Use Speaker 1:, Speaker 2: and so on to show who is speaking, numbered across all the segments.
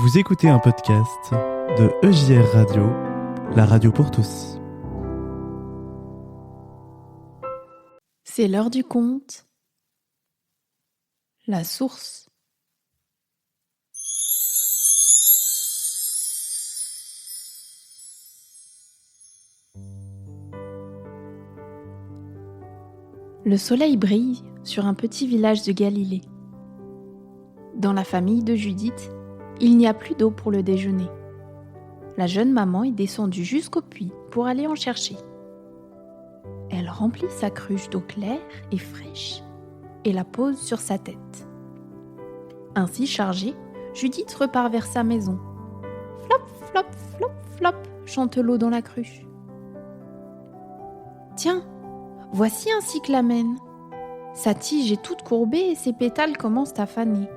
Speaker 1: Vous écoutez un podcast de EJR Radio, la radio pour tous.
Speaker 2: C'est l'heure du conte. La source. Le soleil brille sur un petit village de Galilée. Dans la famille de Judith, il n'y a plus d'eau pour le déjeuner. La jeune maman est descendue jusqu'au puits pour aller en chercher. Elle remplit sa cruche d'eau claire et fraîche et la pose sur sa tête. Ainsi chargée, Judith repart vers sa maison. Flop, flop, flop, flop, chante l'eau dans la cruche. Tiens, voici un cyclamen. Sa tige est toute courbée et ses pétales commencent à faner.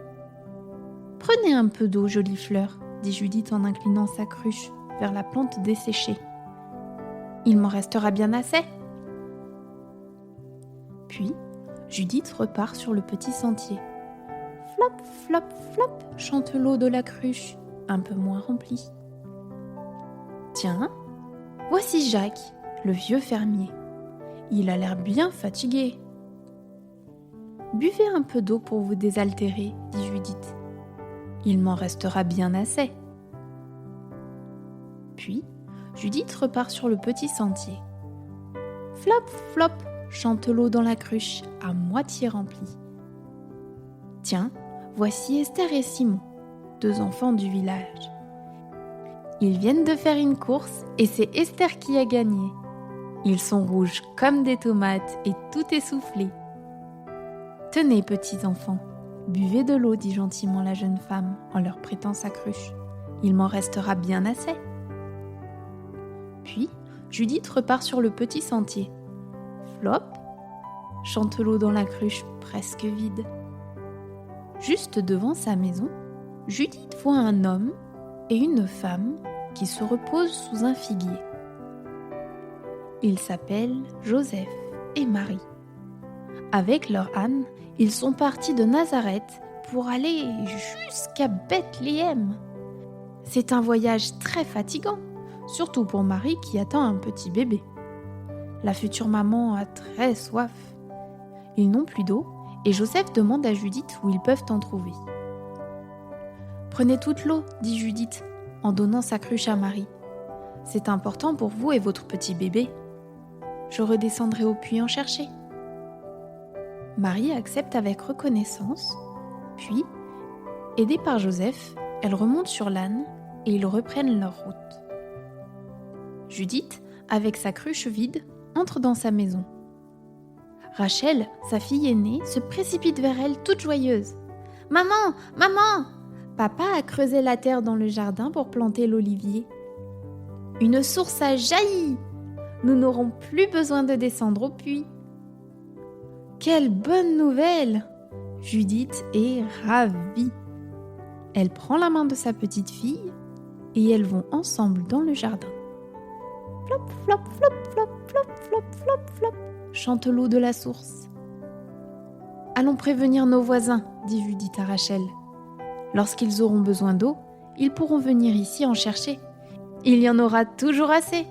Speaker 2: Prenez un peu d'eau, jolie fleur, dit Judith en inclinant sa cruche vers la plante desséchée. Il m'en restera bien assez. Puis, Judith repart sur le petit sentier. Flop, flop, flop, chante l'eau de la cruche, un peu moins remplie. Tiens, voici Jacques, le vieux fermier. Il a l'air bien fatigué. Buvez un peu d'eau pour vous désaltérer, dit Judith. Il m'en restera bien assez. Puis, Judith repart sur le petit sentier. Flop, flop, chante l'eau dans la cruche, à moitié remplie. Tiens, voici Esther et Simon, 2 enfants du village. Ils viennent de faire une course et c'est Esther qui a gagné. Ils sont rouges comme des tomates et tout essoufflé. Tenez, petits enfants, buvez de l'eau, dit gentiment la jeune femme en leur prêtant sa cruche. Il m'en restera bien assez. Puis, Judith repart sur le petit sentier. Flop, chante l'eau dans la cruche presque vide. Juste devant sa maison, Judith voit un homme et une femme qui se reposent sous un figuier. Ils s'appellent Joseph et Marie. Avec leur âne, ils sont partis de Nazareth pour aller jusqu'à Bethléem. C'est un voyage très fatigant, surtout pour Marie qui attend un petit bébé. La future maman a très soif. Ils n'ont plus d'eau et Joseph demande à Judith où ils peuvent en trouver. Prenez toute l'eau, dit Judith en donnant sa cruche à Marie. C'est important pour vous et votre petit bébé. Je redescendrai au puits en chercher. Marie accepte avec reconnaissance, puis, aidée par Joseph, elle remonte sur l'âne et ils reprennent leur route. Judith, avec sa cruche vide, entre dans sa maison. Rachel, sa fille aînée, se précipite vers elle toute joyeuse. « Maman, maman ! Papa a creusé la terre dans le jardin pour planter l'olivier. Une source a jailli. Nous n'aurons plus besoin de descendre au puits. » Quelle bonne nouvelle! Judith est ravie. Elle prend la main de sa petite fille et elles vont ensemble dans le jardin. Flop, flop, flop, flop, flop, flop, flop, flop, chante l'eau de la source. Allons prévenir nos voisins, dit Judith à Rachel. Lorsqu'ils auront besoin d'eau, ils pourront venir ici en chercher. Il y en aura toujours assez.